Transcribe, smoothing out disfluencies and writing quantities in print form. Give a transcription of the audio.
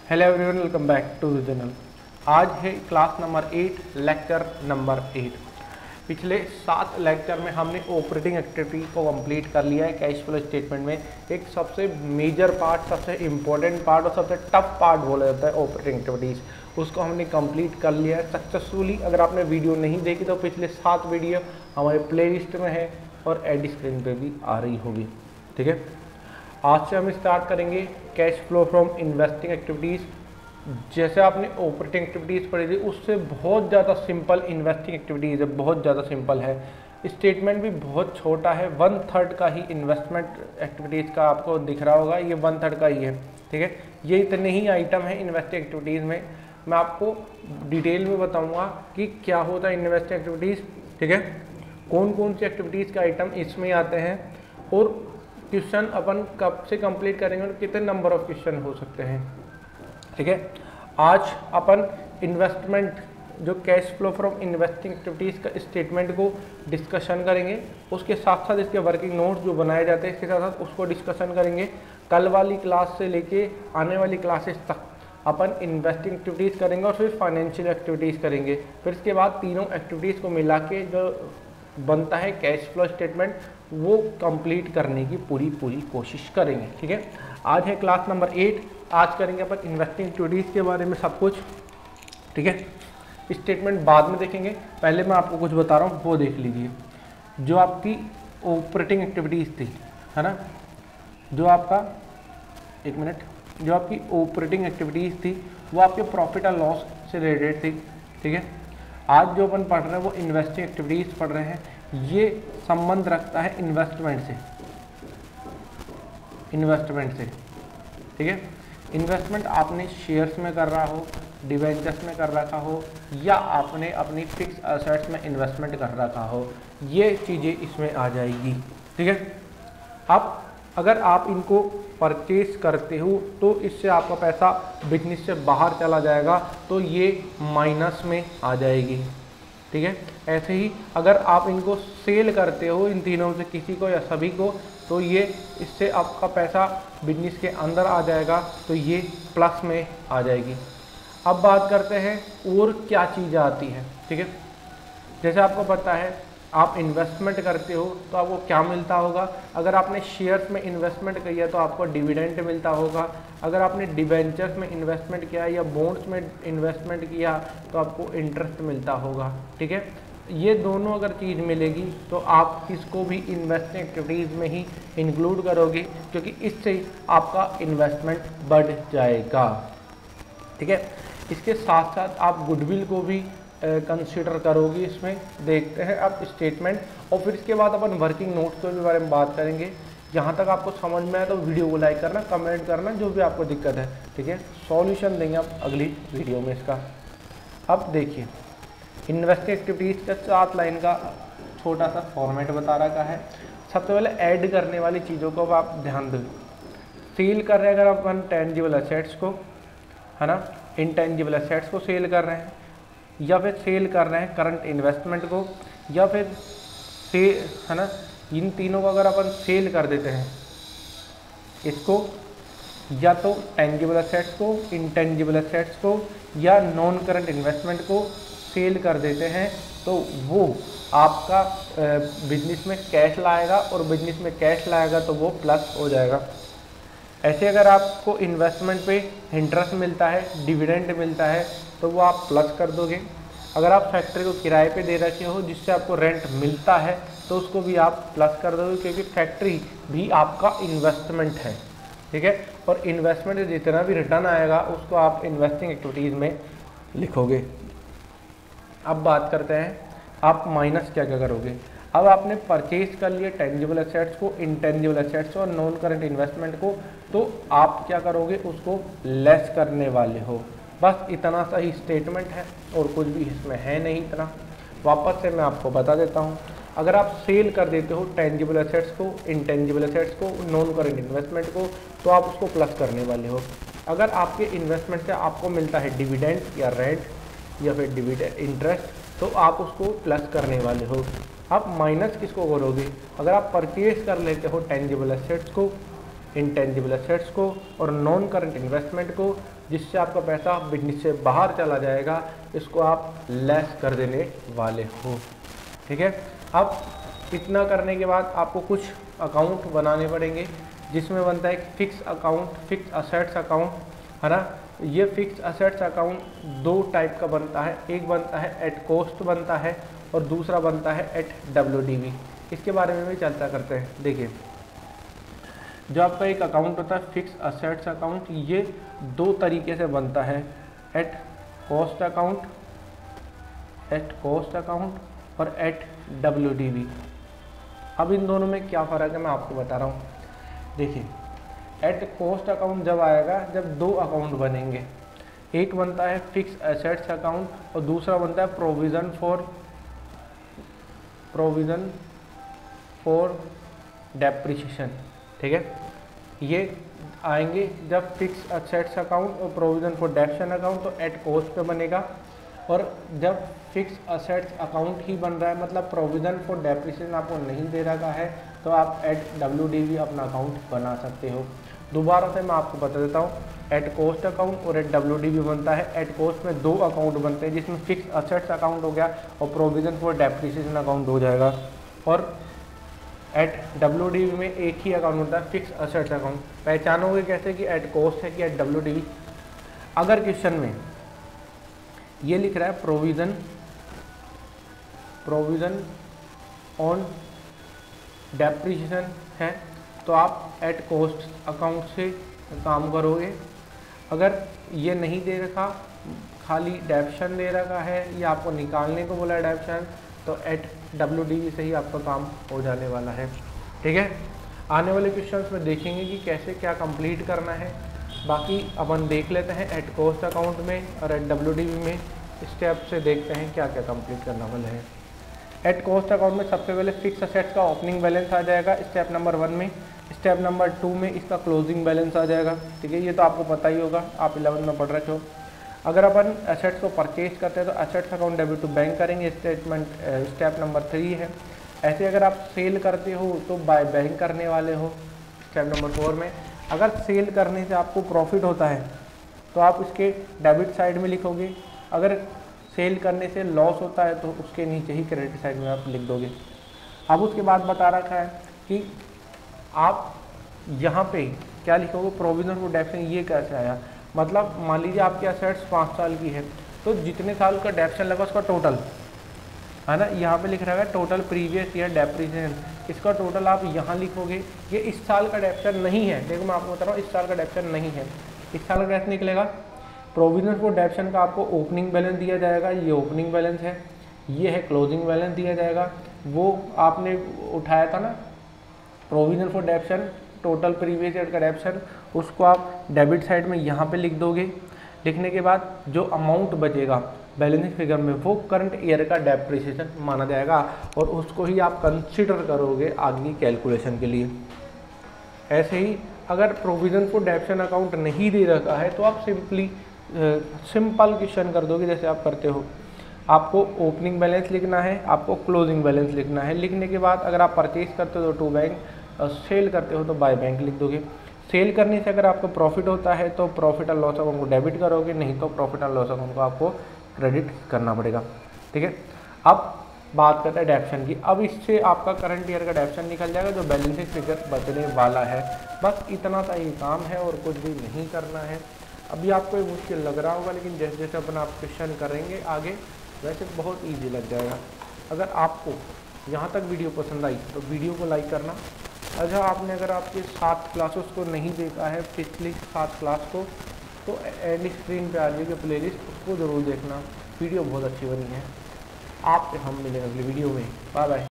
Hello everyone, welcome back to the channel. आज है class number 8, lecture number 8। पिछले 7 lecture में हमने ऑपरेटिंग एक्टिविटी को कंप्लीट कर लिया है। कैश फ्लो स्टेटमेंट में एक सबसे मेजर पार्ट, सबसे इम्पोर्टेंट पार्ट और सबसे टफ पार्ट बोला जाता है ऑपरेटिंग एक्टिविटीज़, उसको हमने कंप्लीट कर लिया है सक्सेसफुली। अगर आपने वीडियो नहीं देखी तो पिछले 7 वीडियो हमारे प्ले लिस्ट में है और एड स्क्रीन पर भी आ रही होगी। ठीक है, आज से हम स्टार्ट करेंगे cash flow from investing activities. जैसे आपने ऑपरेटिंग एक्टिविटीज़ पढ़ी थी उससे बहुत ज़्यादा सिंपल इन्वेस्टिंग एक्टिविटीज़ है, बहुत ज़्यादा सिंपल है। स्टेटमेंट भी बहुत छोटा है, 1/3 का ही इन्वेस्टमेंट एक्टिविटीज़ का आपको दिख रहा होगा, ये 1/3 का ही है। ठीक है, ये इतने ही आइटम है इन्वेस्टिंग एक्टिविटीज़ में। मैं आपको डिटेल में बताऊँगा कि क्या होता है इन्वेस्टिंग एक्टिविटीज़। ठीक है, कौन कौन सी एक्टिविटीज़ के आइटम इसमें आते हैं और क्वेश्चन अपन कब से कंप्लीट करेंगे और कितने नंबर ऑफ क्वेश्चन हो सकते हैं। ठीक है, आज अपन इन्वेस्टमेंट जो cash flow from investing activities का स्टेटमेंट को डिस्कशन करेंगे, उसके साथ साथ इसके वर्किंग नोट्स जो बनाए जाते हैं इसके साथ साथ उसको डिस्कशन करेंगे। कल वाली क्लास से लेके आने वाली क्लासेस तक अपन इन्वेस्टिंग एक्टिविटीज़ करेंगे और फिर फाइनेंशियल एक्टिविटीज़ करेंगे। फिर इसके बाद तीनों एक्टिविटीज़ को मिला के जो बनता है कैश फ्लो स्टेटमेंट, वो कंप्लीट करने की पूरी कोशिश करेंगे। ठीक है, आज है क्लास नंबर 8। आज करेंगे अपन इन्वेस्टिंग एक्टिविटीज़ के बारे में सब कुछ। ठीक है, स्टेटमेंट बाद में देखेंगे, पहले मैं आपको कुछ बता रहा हूँ वो देख लीजिए। जो आपकी ऑपरेटिंग एक्टिविटीज़ थी, है ना, जो आपका जो आपकी ऑपरेटिंग एक्टिविटीज़ थी वो आपके प्रॉफिट एंड लॉस से रिलेटेड थी। ठीक है, आज जो अपन पढ़ रहे हैं वो इन्वेस्टिंग एक्टिविटीज़ पढ़ रहे हैं। ये संबंध रखता है इन्वेस्टमेंट से। ठीक है, इन्वेस्टमेंट आपने शेयर्स में कर रहा हो, डिवेंचर्स में कर रखा हो या आपने अपनी फिक्स एसेट्स में इन्वेस्टमेंट कर रखा हो, ये चीज़ें इसमें आ जाएगी। ठीक है, अब अगर आप इनको परचेज करते हो तो इससे आपका पैसा बिजनेस से बाहर चला जाएगा तो ये माइनस में आ जाएगी। ठीक है, ऐसे ही अगर आप इनको सेल करते हो, इन तीनों से किसी को या सभी को, तो ये इससे आपका पैसा बिजनेस के अंदर आ जाएगा तो ये प्लस में आ जाएगी। अब बात करते हैं और क्या चीज़ आती है। ठीक है, जैसे आपको पता है आप इन्वेस्टमेंट करते हो तो आपको क्या मिलता होगा। अगर आपने शेयर्स में इन्वेस्टमेंट किया तो आपको डिविडेंड मिलता होगा। अगर आपने डिबेंचर्स में इन्वेस्टमेंट किया या बॉन्ड्स में इन्वेस्टमेंट किया तो आपको इंटरेस्ट मिलता होगा। ठीक है, ये दोनों अगर चीज़ मिलेगी तो आप इसको भी इन्वेस्टिंग एक्टिविटीज़ में ही इंक्लूड करोगे, क्योंकि इससे आपका इन्वेस्टमेंट बढ़ जाएगा। ठीक है, इसके साथ साथ आप गुडविल को भी कंसीडर करोगी। इसमें देखते हैं अब स्टेटमेंट और फिर इसके बाद अपन वर्किंग नोट्स के बारे में बात करेंगे। यहाँ तक आपको समझ में आए तो वीडियो को लाइक करना, कमेंट करना, जो भी आपको दिक्कत है। ठीक है, सॉल्यूशन देंगे आप अगली वीडियो में इसका। अब देखिए, इन्वेस्टिंग एक्टिविटीज़ का 7 लाइन का छोटा सा फॉर्मेट बता रखा है। सबसे पहले ऐड करने वाली चीज़ों को अब आप ध्यान दो। सेल कर रहे हैं अगर अपन टेंजिबल एसेट्स को, है ना, इनटेंजिबल एसेट्स को सेल कर रहे हैं, या फिर सेल कर रहे हैं करंट इन्वेस्टमेंट को, या फिर है ना, इन तीनों को अगर अपन सेल कर देते हैं इसको, या तो टेंजिबल एसेट्स को, इनटेंजिबल एसेट्स को या नॉन करंट इन्वेस्टमेंट को सेल कर देते हैं, तो वो आपका बिजनेस में कैश लाएगा और बिजनेस में कैश लाएगा तो वो प्लस हो जाएगा। ऐसे अगर आपको इन्वेस्टमेंट पे इंटरेस्ट मिलता है, डिविडेंड मिलता है, तो वो आप प्लस कर दोगे। अगर आप फैक्ट्री को किराए पे दे रखे हो जिससे आपको रेंट मिलता है तो उसको भी आप प्लस कर दोगे, क्योंकि फैक्ट्री भी आपका इन्वेस्टमेंट है। ठीक है, और इन्वेस्टमेंट जितना भी रिटर्न आएगा उसको आप इन्वेस्टिंग एक्टिविटीज़ में लिखोगे। अब बात करते हैं आप माइनस क्या क्या करोगे। अब आपने परचेज कर लिया टेंजिबल एसेट्स को, इनटेंजिबल एसेट्स और नॉन करंट इन्वेस्टमेंट को, तो आप क्या करोगे, उसको लेस करने वाले हो। बस इतना सा ही स्टेटमेंट है और कुछ भी इसमें है नहीं इतना। वापस से मैं आपको बता देता हूँ, अगर आप सेल कर देते हो टेंजिबल एसेट्स को, इनटेंजिबल एसेट्स को, नॉन करंट इन्वेस्टमेंट को, तो आप उसको प्लस करने वाले हो। अगर आपके इन्वेस्टमेंट से आपको मिलता है डिविडेंड या रेंट या फिर डिविडेंड इंटरेस्ट, तो आप उसको प्लस करने वाले हो। आप माइनस किसको करोगे, अगर आप परचेज कर लेते हो टेंजिबल एसेट्स को, इंटेंजिबल एसेट्स को और नॉन करंट इन्वेस्टमेंट को, जिससे आपका पैसा बिजनेस से बाहर चला जाएगा, इसको आप लेस कर देने वाले हो। ठीक है, अब इतना करने के बाद आपको कुछ अकाउंट बनाने पड़ेंगे, जिसमें बनता है fix account, fix assets account, है ना। ये फिक्स असेट्स अकाउंट दो टाइप का बनता है, एक बनता है एट कॉस्ट बनता है और दूसरा बनता है एट WDV। इसके बारे में भी चर्चा करते हैं। देखिए, जो आपका एक अकाउंट होता है फिक्स असेट्स अकाउंट, ये दो तरीके से बनता है, एट कॉस्ट अकाउंट और एट WDV। अब इन दोनों में क्या फ़र्क है मैं आपको बता रहा हूँ। देखिए, एट कॉस्ट अकाउंट जब आएगा जब दो अकाउंट बनेंगे, एक बनता है फिक्स एसेट्स अकाउंट और दूसरा बनता है प्रोविज़न फॉर डेप्रिसिएशन। ठीक है, ये आएंगे जब फिक्स एसेट्स अकाउंट और प्रोविज़न फॉर डेप्रिसिएशन अकाउंट तो एट कॉस्ट पे बनेगा, और जब फिक्स असेट्स अकाउंट ही बन रहा है, मतलब प्रोविज़न फॉर डेप्रिसिएशन आपको नहीं दे रखा है, तो आप एट WDV अपना अकाउंट बना सकते हो। दोबारा से मैं आपको बता देता हूँ, एट कॉस्ट अकाउंट और एट WDV बनता है। एट कॉस्ट में दो अकाउंट बनते हैं, जिसमें फिक्स असेट्स अकाउंट हो गया और प्रोविज़न फॉर डेप्रिसिएशन अकाउंट हो जाएगा, और एट WDV में एक ही अकाउंट होता है, फिक्स असेट्स अकाउंट। पहचानोगे कैसे कि एट कॉस्ट है कि एट WDV? अगर क्वेश्चन में ये लिख रहा है प्रोविज़न ऑन डेप्रिसिएशन है, तो आप एट कॉस्ट अकाउंट से काम करोगे। अगर ये नहीं दे रखा, खाली डेप्शन दे रखा है या आपको निकालने को बोला है डेप्शन, तो एट WDV से ही आपका काम हो जाने वाला है। ठीक है, आने वाले क्वेश्चंस में देखेंगे कि कैसे क्या कंप्लीट करना है। बाकी अपन देख लेते हैं एट कॉस्ट अकाउंट में और एट WDV में, स्टेप से देखते हैं क्या क्या कंप्लीट करना वाला है। एट कॉस्ट अकाउंट में सबसे पहले फिक्स असेट्स का ओपनिंग बैलेंस आ जाएगा स्टेप नंबर 1 में। स्टेप नंबर 2 में इसका क्लोजिंग बैलेंस आ जाएगा। ठीक है, ये तो आपको पता ही होगा, आप 11 में पढ़ रखे हो। अगर अपन एसेट्स को परचेज करते हैं तो assets account debit to bank करेंगे, स्टेप नंबर 3 है। ऐसे अगर आप सेल करते हो तो बाय बैंक करने वाले हो, स्टेप नंबर 4 में। अगर सेल करने से आपको प्रॉफिट होता है तो आप इसके डेबिट साइड में लिखोगे, अगर सेल करने से लॉस होता है तो उसके नीचे ही क्रेडिट साइड में आप लिख दोगे। अब उसके बाद बता रखा है कि आप यहाँ पे क्या लिखोगे, प्रोविजन फॉर डेप्रिसिएशन। ये कैसे आया, मतलब मान लीजिए आपकी असेट्स 5 साल की है, तो जितने साल का डेप्रिसिएशन लगा उसका टोटल, है ना, यहाँ पे लिख रहा है टोटल प्रीवियस ईयर डेप्रिसिएशन, इसका टोटल आप यहाँ लिखोगे। ये इस साल का डेप्रिसिएशन नहीं है, देखो मैं आपको बता रहा हूँ, इस साल का डेप्रिसिएशन नहीं है। इस साल का कैसे निकलेगा, प्रोविजन फॉर डेप्रिसिएशन का आपको ओपनिंग बैलेंस दिया जाएगा, ये ओपनिंग बैलेंस है, ये है क्लोजिंग बैलेंस दिया जाएगा। वो आपने उठाया था ना provision for depreciation, total previous year का डेप्रिसिएशन, उसको आप डेबिट साइड में यहाँ पे लिख दोगे। लिखने के बाद जो अमाउंट बचेगा बैलेंसिंग फिगर में वो करंट ईयर का डेप्रिसिएशन माना जाएगा और उसको ही आप कंसिडर करोगे आगे की कैलकुलेशन के लिए। ऐसे ही अगर प्रोविजन फॉर डेप्रिसिएशन अकाउंट नहीं दे रखा है तो आप सिंपल क्वेश्चन कर दोगे, जैसे आप करते हो। आपको ओपनिंग बैलेंस लिखना है, आपको क्लोजिंग बैलेंस लिखना है। लिखने के बाद अगर आप परचेज करते हो तो टू बैंक, सेल करते हो तो बाय बैंक लिख दोगे। सेल करने से अगर आपको प्रॉफिट होता है तो प्रॉफिट एंड लॉस अकाउंट को डेबिट करोगे, नहीं तो प्रॉफिट एंड लॉस अकाउंट को आपको क्रेडिट करना पड़ेगा। ठीक है, अब बात करते हैं डेप्रिसिएशन की। अब इससे आपका करंट ईयर का डेप्रिसिएशन निकल जाएगा जो बैलेंसिंग फिगर बचने वाला है। बस इतना सा ही काम है और कुछ भी नहीं करना है। अभी आपको ये मुश्किल लग रहा होगा, लेकिन जैसे जैसे अपन आप क्वेश्चन करेंगे आगे वैसे बहुत ईजी लग जाएगा। अगर आपको यहाँ तक वीडियो पसंद आई तो वीडियो को लाइक करना। अच्छा, आपने अगर आपके 7 क्लासेस को नहीं देखा है, पिछली 7 क्लास को, तो एंड स्क्रीन पे आ जाएगी प्लेलिस्ट, उसको ज़रूर देखना, वीडियो बहुत अच्छी बनी है। आपसे हम मिलेंगे अगली वीडियो में। Bye bye.